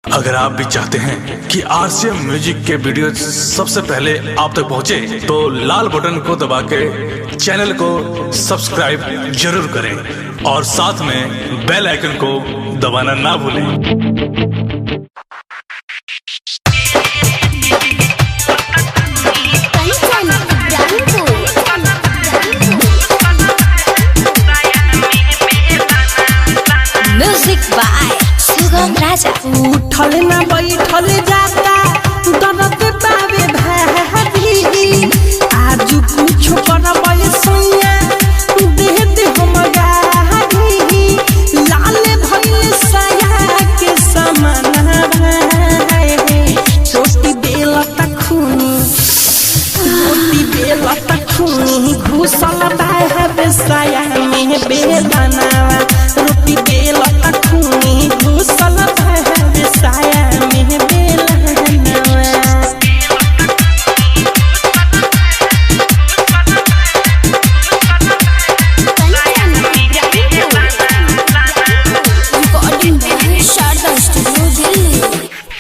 अगर आप भी चाहते हैं कि आरसीएम म्यूजिक के वीडियो सबसे पहले आप तक पहुंचे, तो लाल बटन को दबा के चैनल को सब्सक्राइब जरूर करें और साथ में बेल आइकन को दबाना ना भूलें। म्यूजिक बाय सुगम राजा। उठल ना बैठल जाता दर्द पावे भाभी, आज कुछ करबै सैया देह दे हम गाभी, लाल भइल साया के समान भाई, रोटी बेलता खूनी, रोटी बेलता खूनी, घुसल बाहर साया में बेलना, रोटी बेलता खूनी, घुसल बाहर साया में बेलना।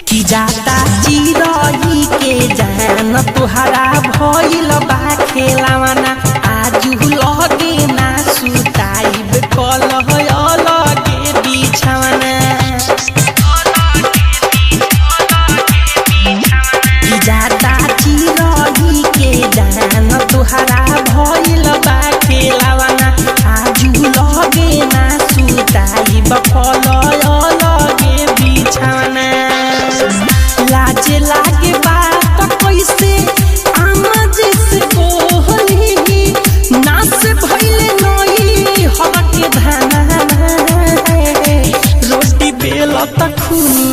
की जाता चिरही के जान तुहरा भइल बा खेलावना, आज लगे ना सुताइब कल अलगे बिछावना। की जाता चिरही के जान तुहरा भइल बा खेलावना, आज लगे ना सुताइब कल अलगे बिछावना। लाजे लागे बात कैसे आमा जैसे बोली, नास भइले नई हके धाना, रोटी बेलता खूनी,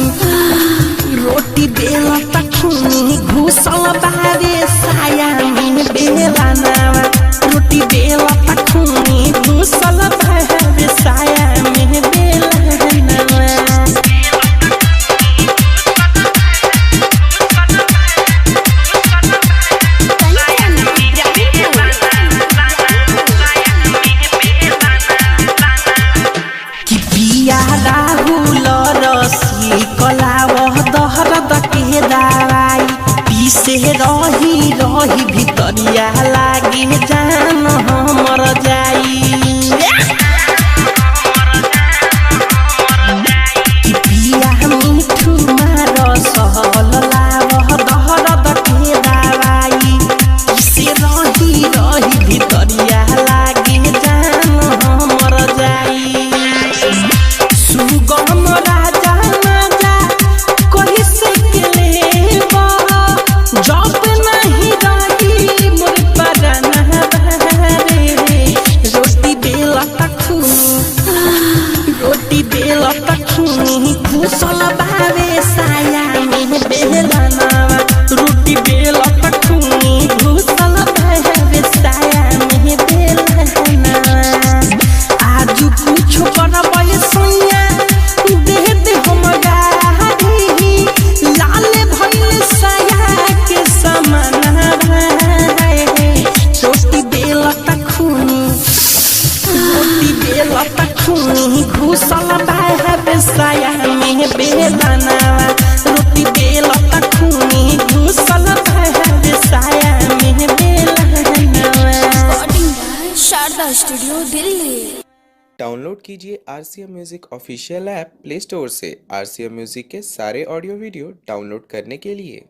रोटी बेलता खूनी, घुसल बारे साया में बेलाना, रोटी बेलता खूनी, घुसल बारे साया में बेलाना। राहुल रसी कलाव दहरद के दवाई, पीसे रही रही भितरिया लागे जान हमर जाई, कि पिया मिठू मार सहल लाव दहरद के दवाई, पीसे रही रही भितरिया लागे जान हमर जाई। सुगम राजा राजा कोई से के लेबा, जब नहीं रही मोर पराना रे, रोटी बेलता खूनी, रोटी बेलता खूनी, घुसल बावे साया में बेलना, रोटी बेलता खूनी, घुसल बावे साया में बेलना। आज कुछ करबै सैया देह दे हम गाभी, लाल भइल साया के समान भाई, रोटी बेलता खूनी, रोटी बेलता खूनी, घुसल बाहर साया में बेलना, रोटी बेलता खूनी, घुसल बाहर साया में बेलना। शारदा स्टूडियो दिल्ली। डाउनलोड कीजिए RCM music official app play store से। आरसीएम म्यूजिक के सारे ऑडियो वीडियो डाउनलोड करने के लिए